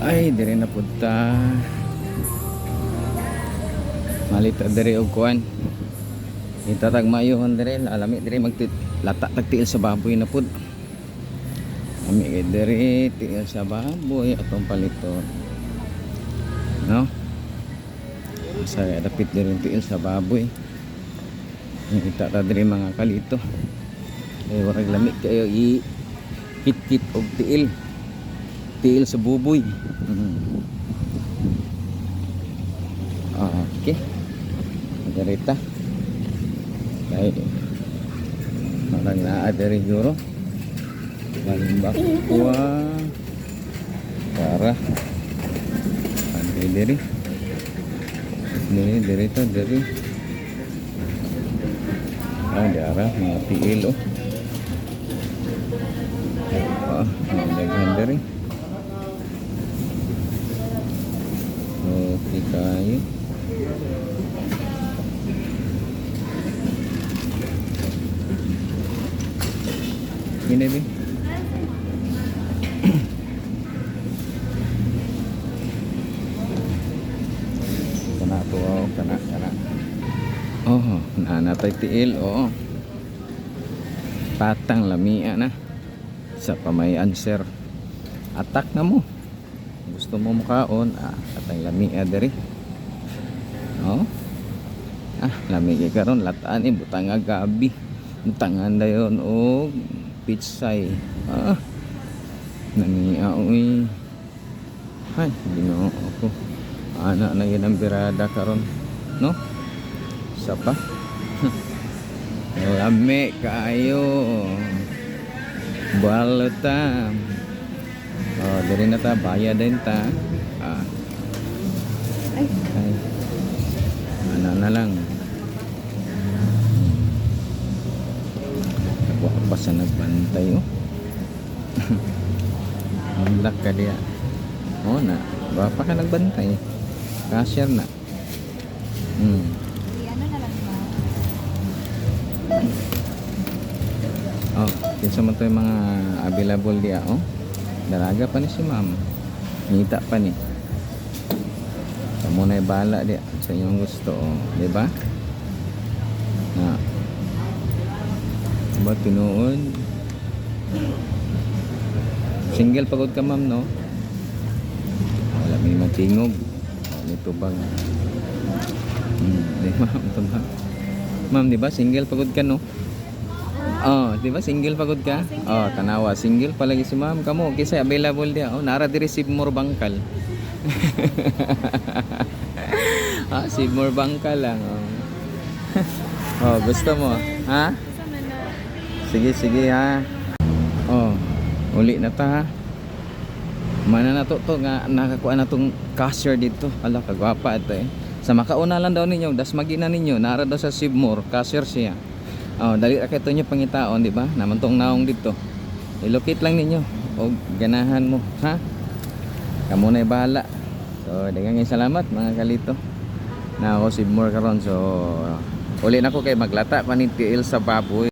Ay, dire na punta. Malita dire og kuan. Itatag maayuhan dire, alami dire lata tagtiil sa baboy na pud. Ami kay dire tiil sa baboy atong paliton. No? Sa dapit dire tiil sa baboy. Kita ta dire mga kalito. Ay warag lamig kayo i-kit og tiil. Tiil sa buboy. Okay. Magarita. Dahil marang naa dari euro. Balimbak kuha. Para. Pandi diri. Diri to diri. Darah mga tiil oh. Daghan diri. Okay kayo. Gini bi. Kana to kana. Oh, naanatay tiil oh. Patang lamia na. Sa pamay answer. Atak na mo. Gusto mo mukaon, atang lamia diri. Oh. Lamig karon lataan butang gabi. Butangan dayon og pitsay. Nania uy. Hay, Ginoo ako. Ana na yun ang birada karon, no? Sapa. Lame kayo. Balutam. Oh, diri na ta bayad din ta. Ay. Ano na lang. Nagwak pa sa nagbantay oh. Ang ka diya. Oh na, ba pa ka nagbantay. Cashier na. Ano na lang ba? Oh, kinsa man to yung mga available diya oh. Dalaga pa ni si ma'am. Ngita pa ni. Kamu na bala diya sa inyong gusto oh, di ba? Na. Ba tinuod? Single pagod ka ma'am no? Wala may matingog. Nito bang. Di ma'am to ba? Ma'am di ba single pagod ka no? Oh, di ba single pagod ka? Oh, tanawa single palagi si ma'am kamo kisa available dia. Oh, nara di receive more bangkal. Receive more bangkal lang. Oh, gusto mo? Ha? Sige ha. Oh, uli na ta ha. Mana na to nga nakakuha na tong cashier dito. Ala kagwapa ito eh. Sa makauna lang daw ninyo, das magina ninyo, nara daw sa Sibmore, cashier siya. Oh, dali ra kay to nyo pangitaon, di ba? Naman tong naong dito. I-locate lang ninyo o ganahan mo, ha? Kamo na bahala. So, daghang salamat mga kalito. Na ako Sibmore karon. So, uli na ko kay maglata pa ni tiil sa baboy.